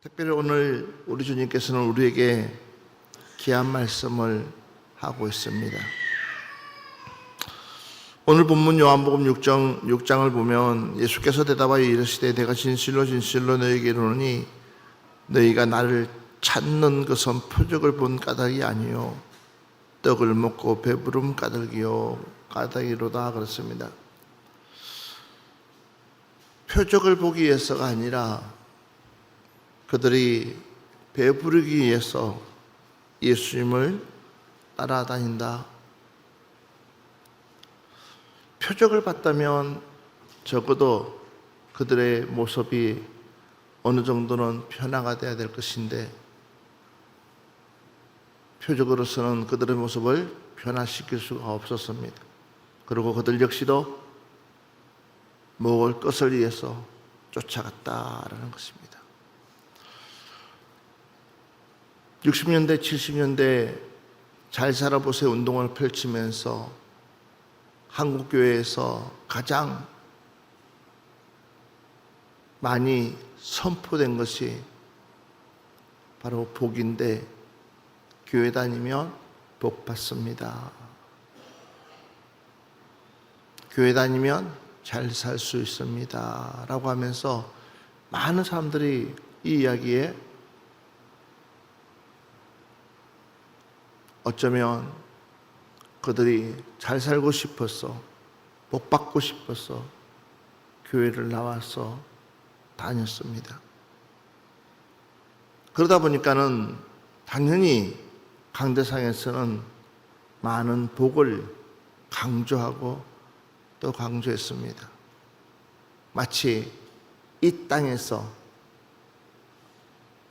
특별히 오늘 우리 주님께서는 우리에게 귀한 말씀을 하고 있습니다. 오늘 본문 요한복음 6장을 보면 예수께서 대답하여 이르시되 내가 진실로 진실로 너희에게 이르노니 너희가 나를 찾는 것은 표적을 본 까닭이 아니요 떡을 먹고 배부름 까닭이로다 그렇습니다. 표적을 보기 위해서가 아니라 그들이 배부르기 위해서 예수님을 따라다닌다. 표적을 봤다면 적어도 그들의 모습이 어느 정도는 변화가 돼야 될 것인데 표적으로서는 그들의 모습을 변화시킬 수가 없었습니다. 그리고 그들 역시도 먹을 것을 위해서 쫓아갔다라는 것입니다. 60년대, 70년대 잘 살아보세요 운동을 펼치면서 한국교회에서 가장 많이 선포된 것이 바로 복인데 교회 다니면 복 받습니다. 교회 다니면 잘 살 수 있습니다. 라고 하면서 많은 사람들이 이 이야기에 어쩌면 그들이 잘 살고 싶어서 복 받고 싶어서 교회를 나와서 다녔습니다. 그러다 보니까는 당연히 강대상에서는 많은 복을 강조하고 또 강조했습니다. 마치 이 땅에서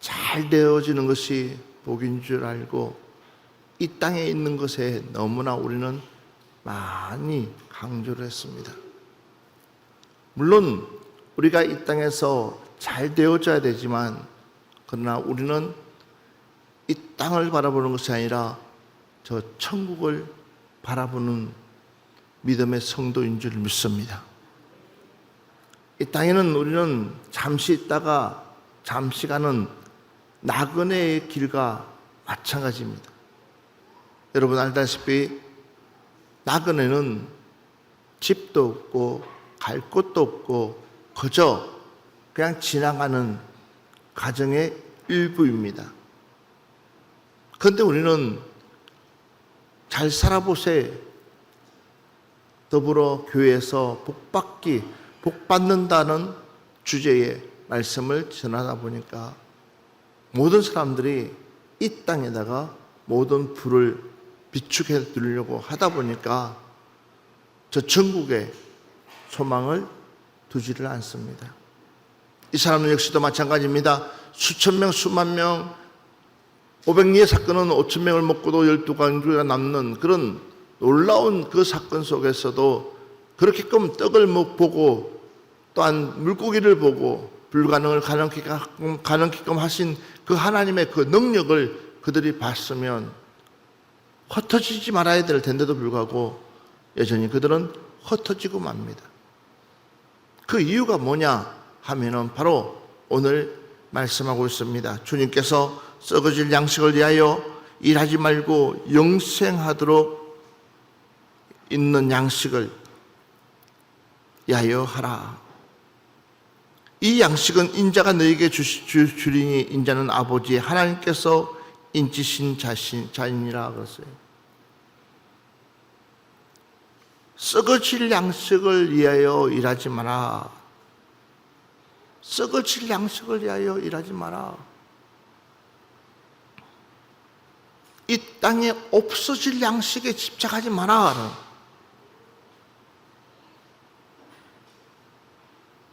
잘 되어지는 것이 복인 줄 알고 이 땅에 있는 것에 너무나 우리는 많이 강조를 했습니다. 물론 우리가 이 땅에서 잘 되어져야 되지만 그러나 우리는 이 땅을 바라보는 것이 아니라 저 천국을 바라보는 믿음의 성도인 줄 믿습니다. 이 땅에는 우리는 잠시 있다가 잠시 가는 나그네의 길과 마찬가지입니다. 여러분 알다시피 나그네는 집도 없고 갈 곳도 없고 그저 그냥 지나가는 가정의 일부입니다. 그런데 우리는 잘 살아보세 더불어 교회에서 복 받는다는 주제의 말씀을 전하다 보니까 모든 사람들이 이 땅에다가 모든 불을 비추게 두려고 하다 보니까 저 천국에 소망을 두지를 않습니다. 이 사람은 역시도 마찬가지입니다. 수천 명, 수만 명, 500리의 사건은 5천 명을 먹고도 12강주가 남는 그런 놀라운 그 사건 속에서도 그렇게끔 떡을 보고 또한 물고기를 보고 불가능을 가능케끔 하신 그 하나님의 그 능력을 그들이 봤으면 흩어지지 말아야 될 텐데도 불구하고 여전히 그들은 흩어지고 맙니다. 그 이유가 뭐냐 하면은 바로 오늘 말씀하고 있습니다. 주님께서 썩어질 양식을 위하여 일하지 말고 영생하도록 있는 양식을 위하여 하라. 이 양식은 인자가 너에게 주리니 인자는 아버지 하나님께서 인치신 자인이라 그랬어요. 썩어질 양식을 위하여 일하지 마라. 썩어질 양식을 위하여 일하지 마라. 이 땅에 없어질 양식에 집착하지 마라.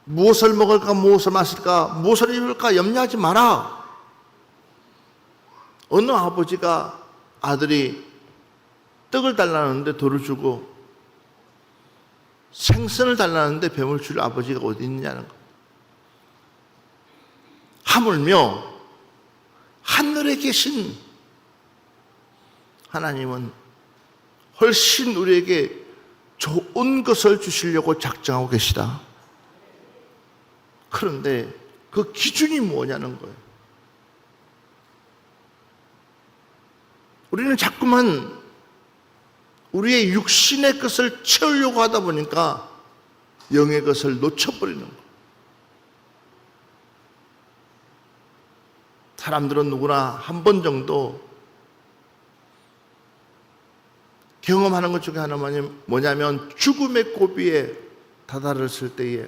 무엇을 먹을까, 무엇을 마실까, 무엇을 입을까 염려하지 마라. 어느 아버지가 아들이 떡을 달라는데 돌을 주고 생선을 달라는데 뱀을 줄 아버지가 어디 있느냐는 거. 하물며 하늘에 계신 하나님은 훨씬 우리에게 좋은 것을 주시려고 작정하고 계시다. 그런데 그 기준이 뭐냐는 거예요. 우리는 자꾸만 우리의 육신의 것을 채우려고 하다 보니까 영의 것을 놓쳐버리는 거예요. 사람들은 누구나 한 번 정도 경험하는 것 중에 하나는 뭐냐면 죽음의 고비에 다다랐을 때에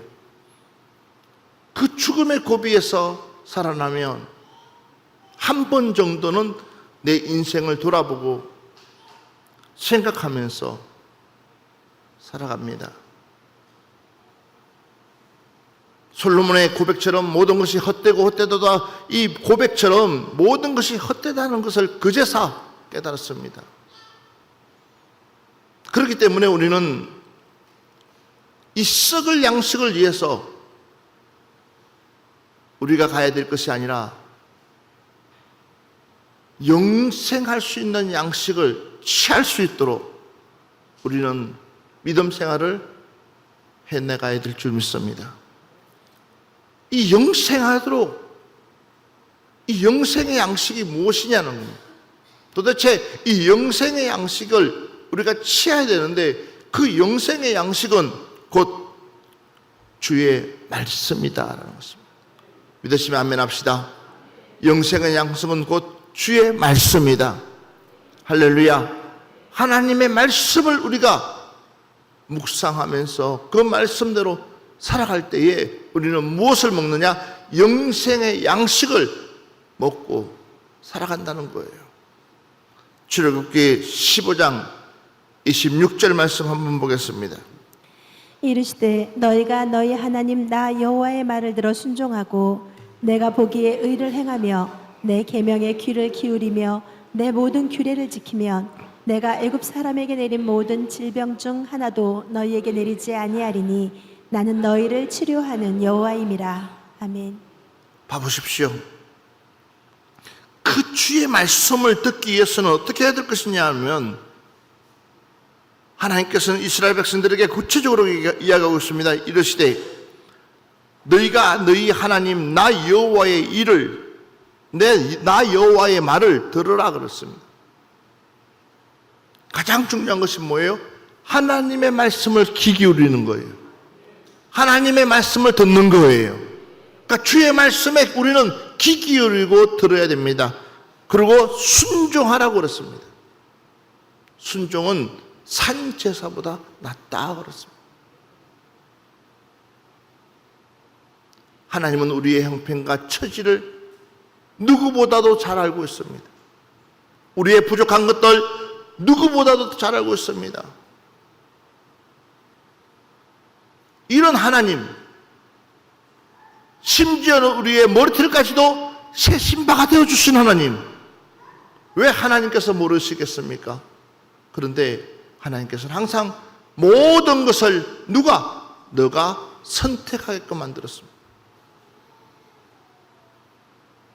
그 죽음의 고비에서 살아나면 한 번 정도는 내 인생을 돌아보고 생각하면서 살아갑니다. 솔로몬의 고백처럼 모든 것이 헛되고 헛되도다, 이 고백처럼 모든 것이 헛되다는 것을 그제서 깨달았습니다. 그렇기 때문에 우리는 이 썩을 양식을 위해서 우리가 가야 될 것이 아니라 영생할 수 있는 양식을 취할 수 있도록 우리는 믿음 생활을 해내가야 될 줄 믿습니다. 이 영생하도록 이 영생의 양식이 무엇이냐는 겁니다. 도대체 이 영생의 양식을 우리가 취해야 되는데 그 영생의 양식은 곧 주의 말씀이다라는 것입니다. 믿으시면 아멘 합시다. 영생의 양식은 곧 주의 말씀이다. 할렐루야. 하나님의 말씀을 우리가 묵상하면서 그 말씀대로 살아갈 때에 우리는 무엇을 먹느냐? 영생의 양식을 먹고 살아간다는 거예요. 출애굽기 15장 26절 말씀 한번 보겠습니다. 이르시되 너희가 너희 하나님 나 여호와의 말을 들어 순종하고 내가 보기에 의를 행하며 내 계명에 귀를 기울이며 내 모든 규례를 지키면 내가 애굽 사람에게 내린 모든 질병 중 하나도 너희에게 내리지 아니하리니 나는 너희를 치료하는 여호와임이라. 아멘. 봐보십시오. 그 주의 말씀을 듣기 위해서는 어떻게 해야 될 것이냐 하면 하나님께서는 이스라엘 백성들에게 구체적으로 이야기하고 있습니다. 이르시되 너희가 너희 하나님 나 여호와의 일을 나 여호와의 말을 들으라 그랬습니다. 가장 중요한 것이 뭐예요? 하나님의 말씀을 귀 기울이는 거예요. 하나님의 말씀을 듣는 거예요. 그러니까 주의 말씀에 우리는 귀 기울이고 들어야 됩니다. 그리고 순종하라고 그랬습니다. 순종은 산 제사보다 낫다 그랬습니다. 하나님은 우리의 형편과 처지를 누구보다도 잘 알고 있습니다. 우리의 부족한 것들 누구보다도 잘 알고 있습니다. 이런 하나님, 심지어는 우리의 머리털까지도 새 신바가 되어주신 하나님, 왜 하나님께서 모르시겠습니까? 그런데 하나님께서는 항상 모든 것을 너가 선택하게끔 만들었습니다.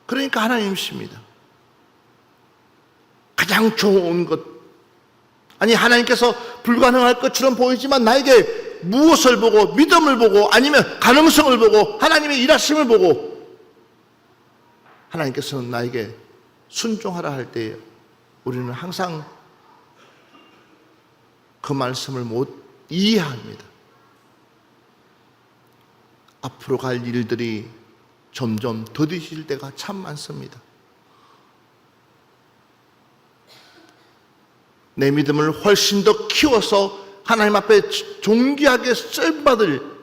그러니까 하나님이십니다. 가장 좋은 것, 아니 하나님께서 불가능할 것처럼 보이지만 나에게 무엇을 보고 믿음을 보고 아니면 가능성을 보고 하나님의 일하심을 보고 하나님께서는 나에게 순종하라 할 때에 우리는 항상 그 말씀을 못 이해합니다. 앞으로 갈 일들이 점점 더디질 때가 참 많습니다. 내 믿음을 훨씬 더 키워서 하나님 앞에 존귀하게 쓰임받을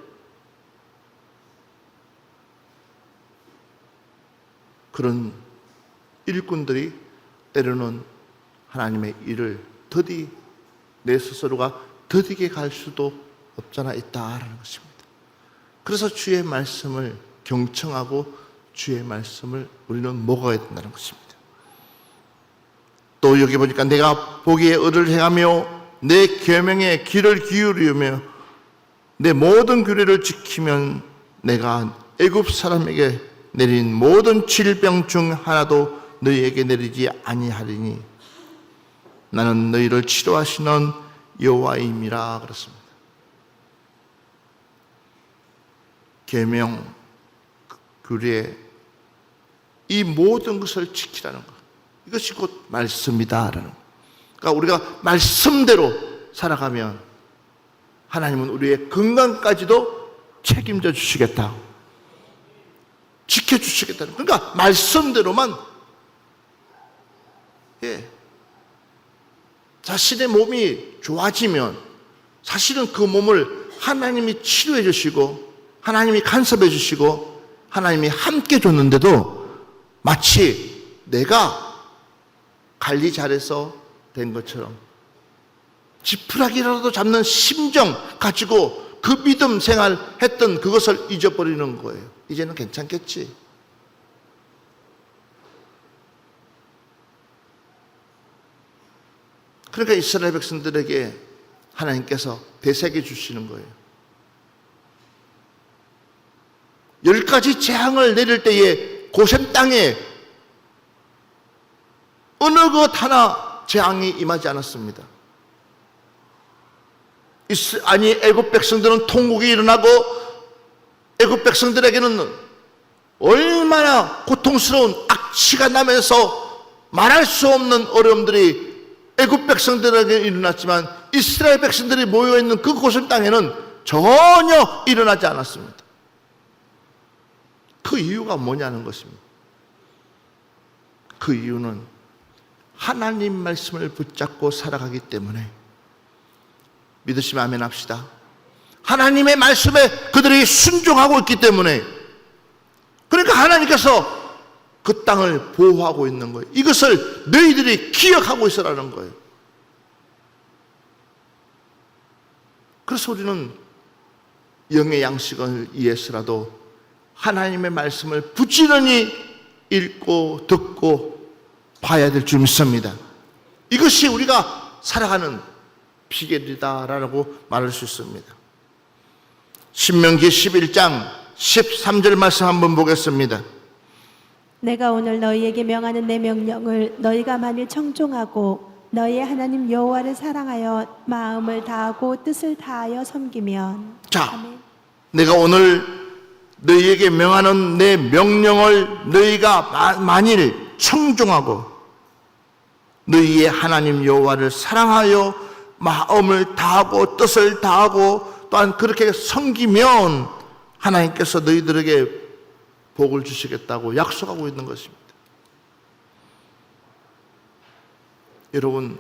그런 일꾼들이 때로는 하나님의 일을 더디 내 스스로가 더디게 갈 수도 없잖아 있다라는 것입니다. 그래서 주의 말씀을 경청하고 주의 말씀을 우리는 먹어야 된다는 것입니다. 또 여기 보니까 내가 보기에 의를 행하며 내 계명에 귀를 기울이며 내 모든 규례를 지키면 내가 애굽 사람에게 내린 모든 질병 중 하나도 너희에게 내리지 아니하리니 나는 너희를 치료하시는 여호와임이라 그랬습니다. 계명, 규례, 이 모든 것을 지키라는 것. 이것이 곧 말씀이다라는 거. 그러니까 우리가 말씀대로 살아가면 하나님은 우리의 건강까지도 책임져 주시겠다, 지켜주시겠다. 그러니까 말씀대로만, 자신의 몸이 좋아지면 사실은 그 몸을 하나님이 치료해 주시고 하나님이 간섭해 주시고 하나님이 함께 줬는데도 마치 내가 관리 잘해서 된 것처럼 지푸라기라도 잡는 심정 가지고 그 믿음 생활 했던 그것을 잊어버리는 거예요. 이제는 괜찮겠지. 그러니까 이스라엘 백성들에게 하나님께서 되새겨 주시는 거예요. 10가지 재앙을 내릴 때에 고센 땅에 어느 것 하나 재앙이 임하지 않았습니다. 애굽 백성들은 통곡이 일어나고 애굽 백성들에게는 얼마나 고통스러운 악취가 나면서 말할 수 없는 어려움들이 애굽 백성들에게 일어났지만 이스라엘 백성들이 모여있는 그 고센 땅에는 전혀 일어나지 않았습니다. 그 이유가 뭐냐는 것입니다. 그 이유는 하나님 말씀을 붙잡고 살아가기 때문에, 믿으시면 아멘 합시다. 하나님의 말씀에 그들이 순종하고 있기 때문에, 그러니까 하나님께서 그 땅을 보호하고 있는 거예요. 이것을 너희들이 기억하고 있으라는 거예요. 그래서 우리는 영의 양식을 위해서라도 하나님의 말씀을 부지런히 읽고 듣고 봐야 될 줄 믿습니다. 이것이 우리가 살아가는 비결이다라고 말할 수 있습니다. 신명기 11장 13절 말씀 한번 보겠습니다. 내가 오늘 너희에게 명하는 내 명령을 너희가 만일 청종하고 너희의 하나님 여호와를 사랑하여 마음을 다하고 뜻을 다하여 섬기면. 자, 아멘. 내가 오늘 너희에게 명하는 내 명령을 너희가 만일 청종하고 너희의 하나님 여호와를 사랑하여 마음을 다하고 뜻을 다하고 또한 그렇게 섬기면 하나님께서 너희들에게 복을 주시겠다고 약속하고 있는 것입니다. 여러분,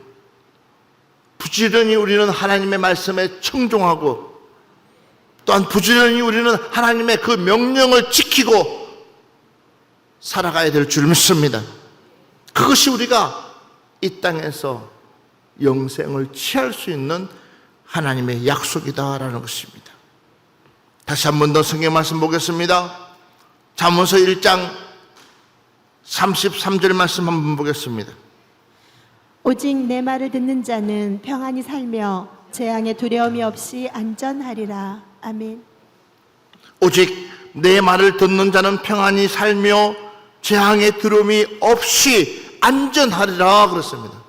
부지런히 우리는 하나님의 말씀에 청종하고 또한 부지런히 우리는 하나님의 그 명령을 지키고 살아가야 될 줄 믿습니다. 그것이 우리가 이 땅에서 영생을 취할 수 있는 하나님의 약속이다라는 것입니다. 다시 한 번 더 성경 말씀 보겠습니다. 잠언서 1장 33절 말씀 한번 보겠습니다. 오직 내 말을 듣는 자는 평안히 살며 재앙의 두려움이 없이 안전하리라. 아멘. 오직 내 말을 듣는 자는 평안히 살며 재앙의 두려움이 없이 안전하리라 그랬습니다.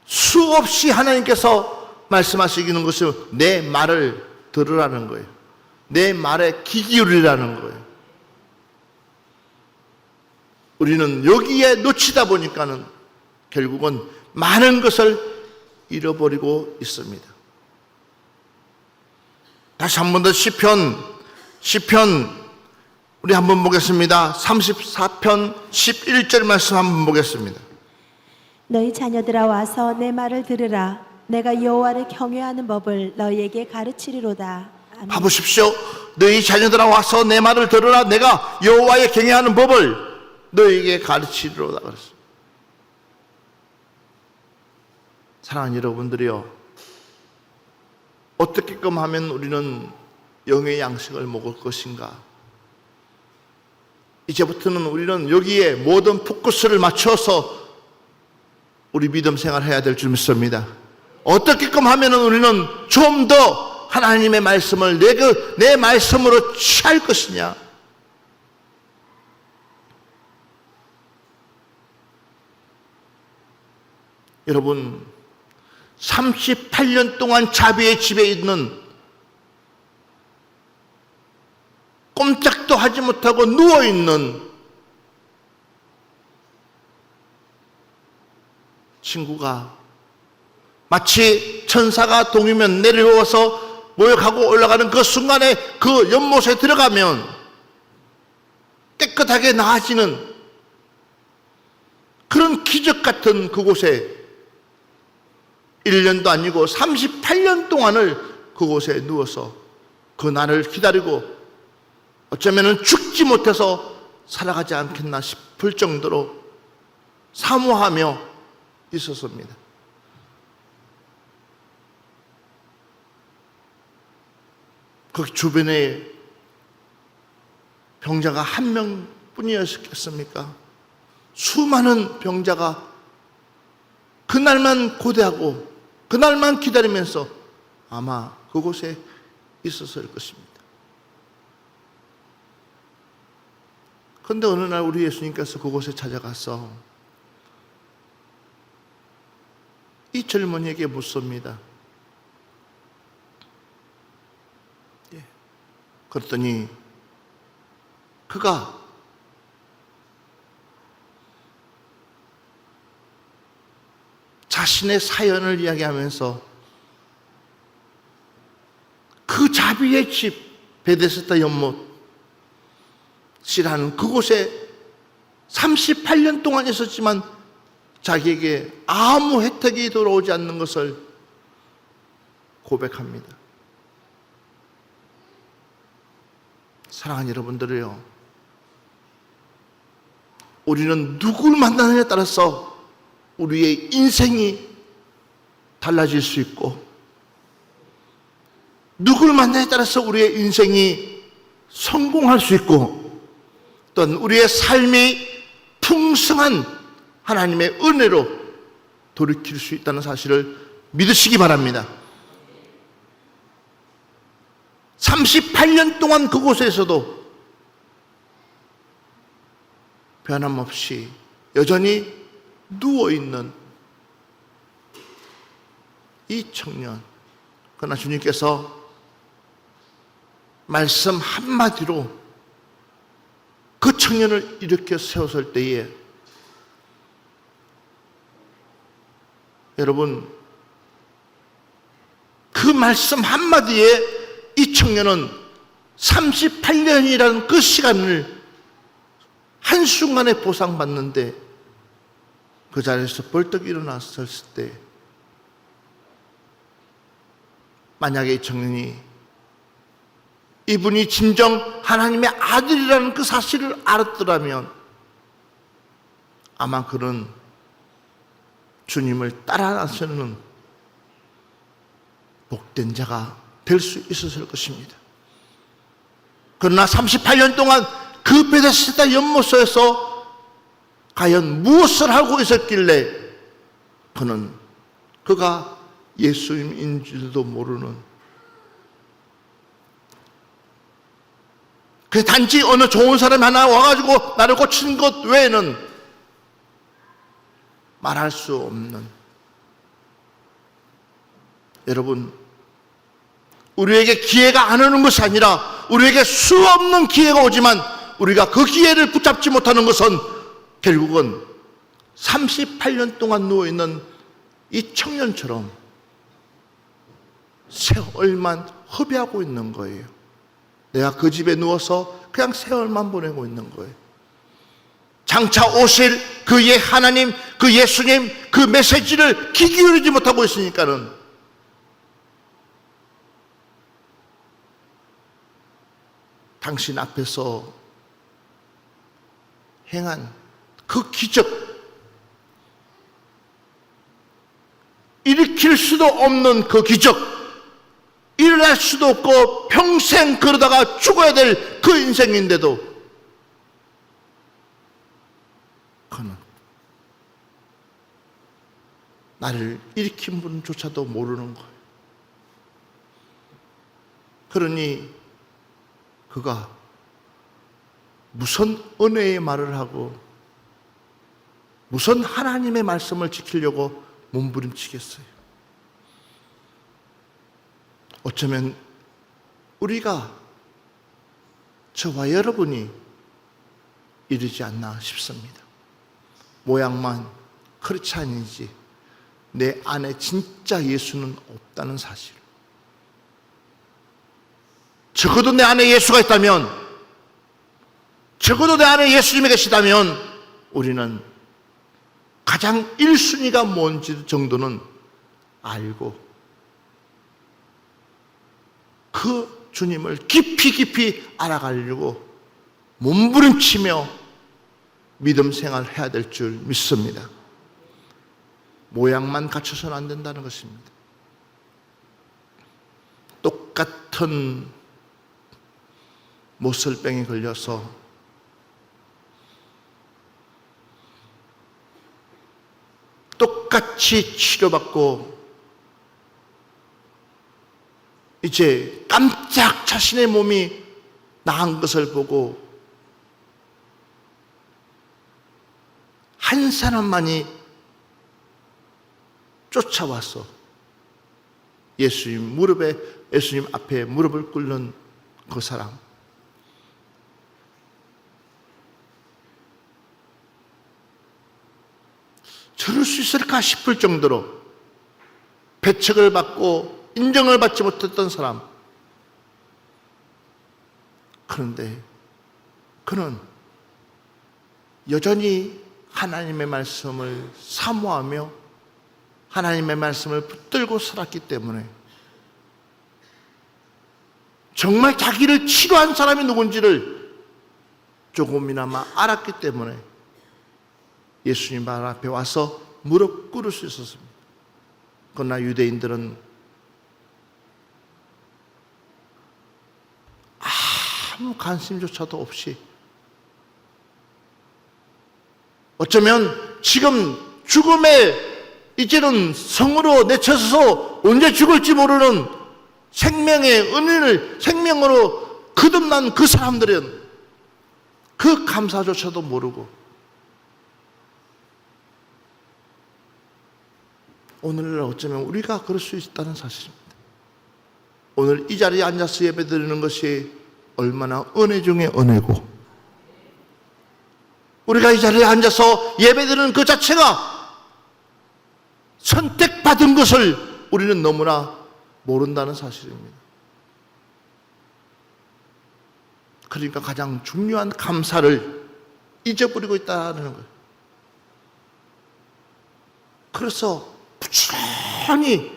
수없이 하나님께서 말씀하시는 것은 내 말을 들으라는 거예요. 내 말에 귀 기울이라는 거예요. 우리는 여기에 놓치다 보니까는 결국은 많은 것을 잃어버리고 있습니다. 다시 한 번 더 시편 우리 한번 보겠습니다. 34편 11절 말씀 한번 보겠습니다. 너희 자녀들아 와서 내 말을 들으라. 내가 여호와를 경외하는 법을 너희에게 가르치리로다. 아멘. 봐보십시오. 너희 자녀들아 와서 내 말을 들으라. 내가 여호와의 경외하는 법을 너희에게 가르치리로다 그랬어요. 사랑하는 여러분들이요, 어떻게끔 하면 우리는 영의 양식을 먹을 것인가? 이제부터는 우리는 여기에 모든 포커스를 맞춰서 우리 믿음 생활해야 될 줄 믿습니다. 어떻게끔 하면 우리는 좀 더 하나님의 말씀을 내 말씀으로 취할 것이냐? 여러분, 38년 동안 자비의 집에 있는, 꼼짝도 하지 못하고 누워있는 친구가 마치 천사가 동이면 내려와서 모욕하고 올라가는 그 순간에 그 연못에 들어가면 깨끗하게 나아지는 그런 기적 같은 그곳에 1년도 아니고 38년 동안을 그곳에 누워서 그 날을 기다리고 어쩌면 죽지 못해서 살아가지 않겠나 싶을 정도로 사모하며 있었습니다. 그 주변에 병자가 한 명뿐이었겠습니까? 수많은 병자가 그날만 고대하고 그날만 기다리면서 아마 그곳에 있었을 것입니다. 그런데 어느 날 우리 예수님께서 그곳에 찾아가서 이 젊은이에게 묻습니다. 그랬더니 그가 자신의 사연을 이야기하면서 그 자비의 집 베데스다 연못이라는 그곳에 38년 동안 있었지만 자기에게 아무 혜택이 돌아오지 않는 것을 고백합니다. 사랑하는 여러분들이요, 우리는 누굴 만나느냐에 따라서 우리의 인생이 달라질 수 있고, 누굴 만나냐에 따라서 우리의 인생이 성공할 수 있고, 또한 우리의 삶이 풍성한 하나님의 은혜로 돌이킬 수 있다는 사실을 믿으시기 바랍니다. 38년 동안 그곳에서도 변함없이 여전히 누워있는 이 청년, 그러나 주님께서 말씀 한마디로 그 청년을 일으켜 세웠을 때에 여러분, 그 말씀 한마디에 이 청년은 38년이라는 그 시간을 한순간에 보상받는데 그 자리에서 벌떡 일어났을 때 만약에 이 청년이 이분이 진정 하나님의 아들이라는 그 사실을 알았더라면 아마 그는 주님을 따라 나서는 복된 자가 될 수 있었을 것입니다. 그러나 38년 동안 그 베데스다 연못에서 과연 무엇을 하고 있었길래 그가 예수님인 줄도 모르는, 그 단지 어느 좋은 사람 하나 와가지고 나를 고치는 것 외에는 말할 수 없는, 여러분, 우리에게 기회가 안 오는 것이 아니라 우리에게 수없는 기회가 오지만 우리가 그 기회를 붙잡지 못하는 것은 결국은 38년 동안 누워있는 이 청년처럼 세월만 허비하고 있는 거예요. 내가 그 집에 누워서 그냥 세월만 보내고 있는 거예요. 장차 오실 그의 하나님, 그 예수님, 그 메시지를 귀 기울이지 못하고 있으니까는 당신 앞에서 행한 그 기적, 일으킬 수도 없는 그 기적, 일어날 수도 없고 평생 그러다가 죽어야 될 그 인생인데도 그는 나를 일으킨 분조차도 모르는 거예요. 그러니 그가 무슨 은혜의 말을 하고 무슨 하나님의 말씀을 지키려고 몸부림치겠어요. 어쩌면 우리가, 저와 여러분이 이르지 않나 싶습니다. 모양만 그렇지 아니지 내 안에 진짜 예수는 없다는 사실. 적어도 내 안에 예수가 있다면, 적어도 내 안에 예수님이 계시다면 우리는 가장 1순위가 뭔지 정도는 알고 그 주님을 깊이 깊이 알아가려고 몸부림치며 믿음 생활을 해야 될 줄 믿습니다. 모양만 갖춰서는 안 된다는 것입니다. 똑같은 못설병에 걸려서 똑같이 치료받고 이제 깜짝 자신의 몸이 나은 것을 보고 한 사람만이 쫓아와서 예수님 앞에 무릎을 꿇는 그 사람. 저럴 수 있을까 싶을 정도로 배척을 받고 인정을 받지 못했던 사람. 그런데 그는 여전히 하나님의 말씀을 사모하며 하나님의 말씀을 붙들고 살았기 때문에 정말 자기를 치료한 사람이 누군지를 조금이나마 알았기 때문에 예수님 발 앞에 와서 무릎 꿇을 수 있었습니다. 그러나 유대인들은 아무 관심조차도 없이 어쩌면 지금 죽음에 이제는 성으로 내쳐서 언제 죽을지 모르는 생명의 은인을 생명으로 거듭난 그 사람들은 그 감사조차도 모르고 오늘날 어쩌면 우리가 그럴 수 있다는 사실입니다. 오늘 이 자리에 앉아서 예배드리는 것이 얼마나 은혜 중에 은혜고 우리가 이 자리에 앉아서 예배드리는 그 자체가 선택받은 것을 우리는 너무나 모른다는 사실입니다. 그러니까 가장 중요한 감사를 잊어버리고 있다는 거예요. 그래서 부지런히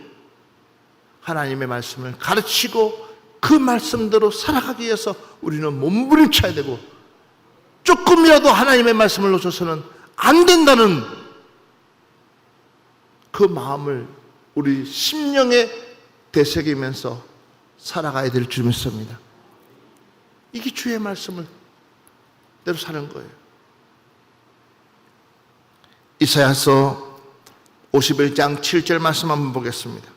하나님의 말씀을 가르치고 그 말씀대로 살아가기 위해서 우리는 몸부림쳐야 되고 조금이라도 하나님의 말씀을 놓쳐서는 안 된다는 그 마음을 우리 심령에 되새기면서 살아가야 될 줄 믿습니다. 이게 주의 말씀을 대로 사는 거예요. 이사야서 51장 7절 말씀 한번 보겠습니다.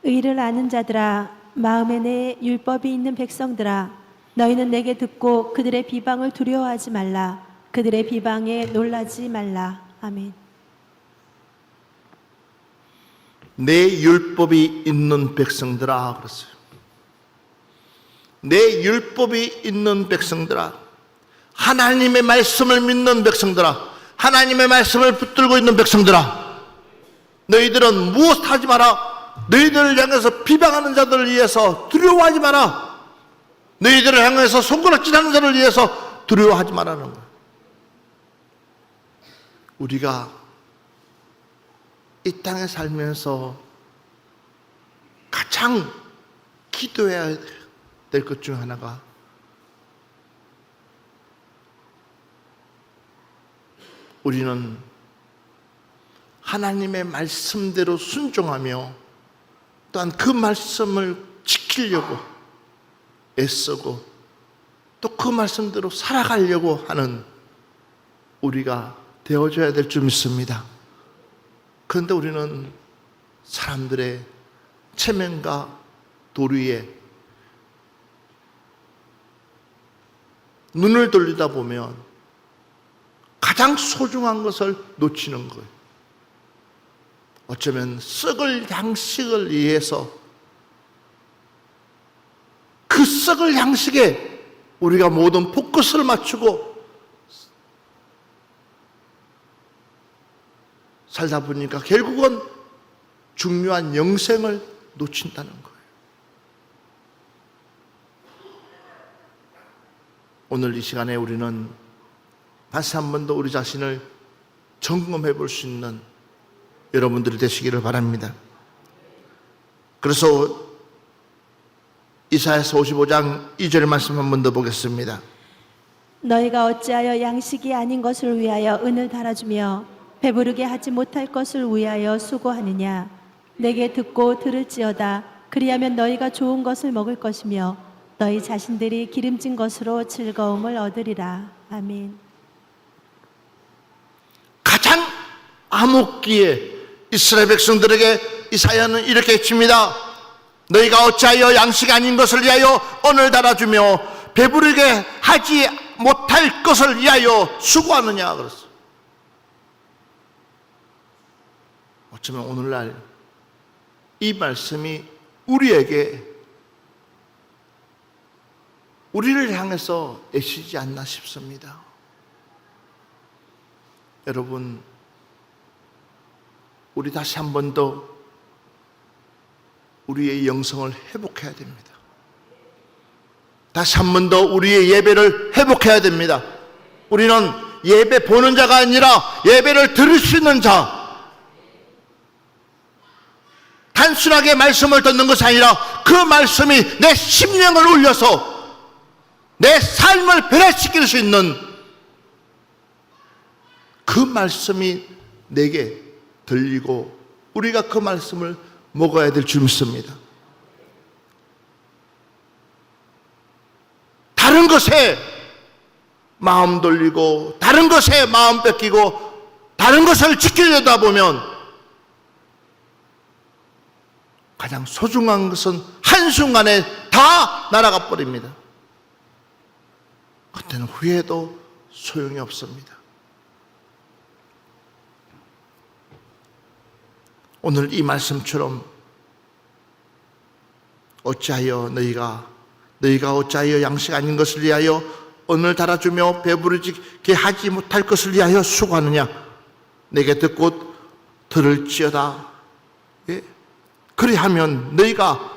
의를 아는 자들아, 마음에 내 율법이 있는 백성들아, 너희는 내게 듣고 그들의 비방을 두려워하지 말라. 그들의 비방에 놀라지 말라. 아멘. 내 율법이 있는 백성들아 그랬어요. 내 율법이 있는 백성들아, 하나님의 말씀을 믿는 백성들아, 하나님의 말씀을 붙들고 있는 백성들아, 너희들은 무엇하지 마라. 너희들을 향해서 비방하는 자들을 위해서 두려워하지 마라. 너희들을 향해서 손가락질하는 자를 위해서 두려워하지 말라는 거예요. 우리가 이 땅에 살면서 가장 기도해야 될 것 중 하나가 우리는 하나님의 말씀대로 순종하며 또한 그 말씀을 지키려고 애쓰고 또 그 말씀대로 살아가려고 하는 우리가 되어줘야 될 줄 믿습니다. 그런데 우리는 사람들의 체면과 도리에 눈을 돌리다 보면 가장 소중한 것을 놓치는 거예요. 어쩌면 썩을 양식을 위해서 그 썩을 양식에 우리가 모든 포커스를 맞추고 살다 보니까 결국은 중요한 영생을 놓친다는 거예요. 오늘 이 시간에 우리는 다시 한 번 더 우리 자신을 점검해 볼 수 있는 여러분들이 되시기를 바랍니다. 그래서 이사야서 55장 2절 말씀 한 번 더 보겠습니다. 너희가 어찌하여 양식이 아닌 것을 위하여 은을 달아주며 배부르게 하지 못할 것을 위하여 수고하느냐. 내게 듣고 들을지어다. 그리하면 너희가 좋은 것을 먹을 것이며 너희 자신들이 기름진 것으로 즐거움을 얻으리라. 아멘. 가장 암흑기에 이스라엘 백성들에게 이사야는 이렇게 칩니다. 너희가 어찌하여 양식 아닌 것을 위하여 언을 달아주며 배부르게 하지 못할 것을 위하여 수고하느냐 그랬어요. 어쩌면 오늘날 이 말씀이 우리를 향해서 애쓰지 않나 싶습니다. 여러분, 우리 다시 한 번 더 우리의 영성을 회복해야 됩니다. 다시 한 번 더 우리의 예배를 회복해야 됩니다. 우리는 예배 보는 자가 아니라 예배를 들을 수 있는 자, 단순하게 말씀을 듣는 것이 아니라 그 말씀이 내 심령을 울려서 내 삶을 변화시킬 수 있는 그 말씀이 내게 들리고 우리가 그 말씀을 먹어야 될 줄 믿습니다. 다른 것에 마음 돌리고 다른 것에 마음 뺏기고 다른 것을 지키려다 보면 가장 소중한 것은 한순간에 다 날아가 버립니다. 그때는 후회도 소용이 없습니다. 오늘 이 말씀처럼 어찌하여 너희가 어찌하여 양식 아닌 것을 위하여 언을 달아주며 배부르게 하지 못할 것을 위하여 수고하느냐. 내게 듣고 들을지어다. 예? 그리하면 너희가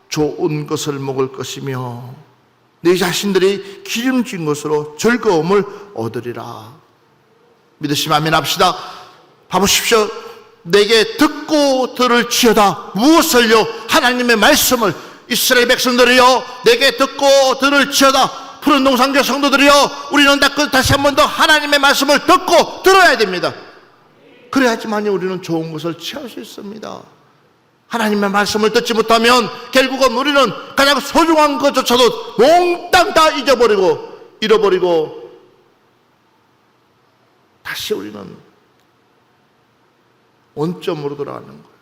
좋은 것을 먹을 것이며 너희 자신들이 기름진 것으로 즐거움을 얻으리라. 믿으시면 아멘 합시다. 봐보십시오. 내게 듣고 들을지어다. 무엇을요? 하나님의 말씀을. 이스라엘 백성들이여 내게 듣고 들을지어다. 푸른 동산교 성도들이여 우리는 다시 한 번 더 하나님의 말씀을 듣고 들어야 됩니다. 그래야지만이 우리는 좋은 것을 취할 수 있습니다. 하나님의 말씀을 듣지 못하면 결국은 우리는 가장 소중한 것조차도 몽땅 다 잃어버리고 다시 우리는 원점으로 돌아가는 거예요.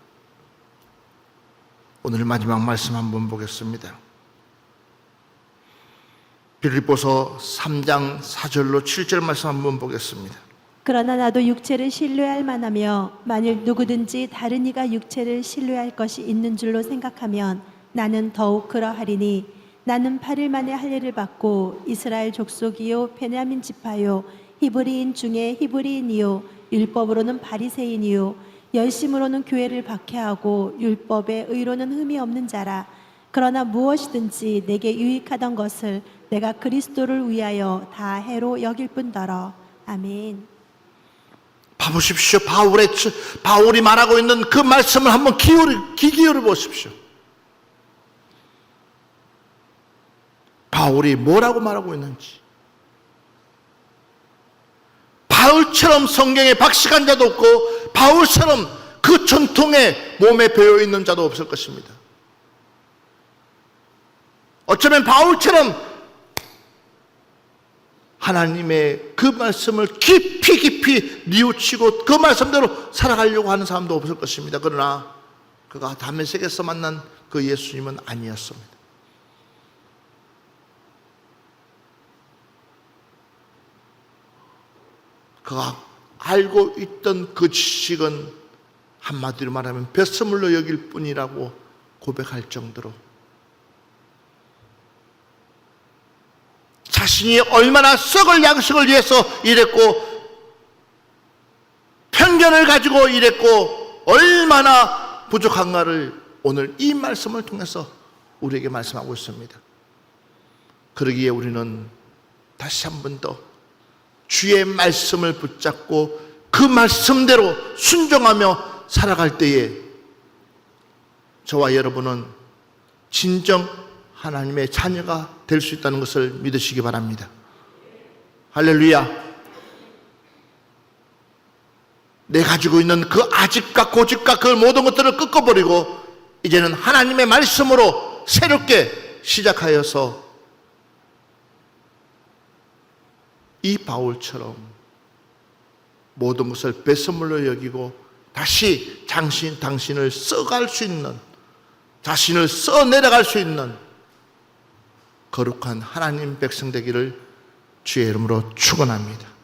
오늘 마지막 말씀 한번 보겠습니다. 빌립보서 3장 4절로 7절 말씀 한번 보겠습니다. 그러나 나도 육체를 신뢰할 만하며 만일 누구든지 다른 이가 육체를 신뢰할 것이 있는 줄로 생각하면 나는 더욱 그러하리니 나는 8일 만에 할례를 받고 이스라엘 족속이요 베냐민 지파요 히브리인 중에 히브리인이요 율법으로는 바리새인이요 열심으로는 교회를 박해하고 율법의 의로는 흠이 없는 자라. 그러나 무엇이든지 내게 유익하던 것을 내가 그리스도를 위하여 다 해로 여길 뿐더러. 아멘. 봐보십시오. 바울이 말하고 있는 그 말씀을 한번 귀 기울여 보십시오. 바울이 뭐라고 말하고 있는지. 바울처럼 성경에 박식한 자도 없고 바울처럼 그 전통에 몸에 배어 있는 자도 없을 것입니다. 어쩌면 바울처럼 하나님의 그 말씀을 깊이 뉘우치고 그 말씀대로 살아가려고 하는 사람도 없을 것입니다. 그러나 그가 다메섹에서 만난 그 예수님은 아니었습니다. 그가 알고 있던 그 지식은 한마디로 말하면 뱃서물로 여길 뿐이라고 고백할 정도로 자신이 얼마나 썩을 양식을 위해서 일했고 편견을 가지고 일했고 얼마나 부족한가를 오늘 이 말씀을 통해서 우리에게 말씀하고 있습니다. 그러기에 우리는 다시 한 번 더 주의 말씀을 붙잡고 그 말씀대로 순종하며 살아갈 때에 저와 여러분은 진정 하나님의 자녀가 될 수 있다는 것을 믿으시기 바랍니다. 할렐루야. 내 가지고 있는 그 아집과 고집과 그 모든 것들을 꺾어버리고 이제는 하나님의 말씀으로 새롭게 시작하여서 이 바울처럼 모든 것을 배선물로 여기고 다시 당신을 써갈 수 있는, 자신을 써내려갈 수 있는 거룩한 하나님 백성 되기를 주의 이름으로 축원합니다.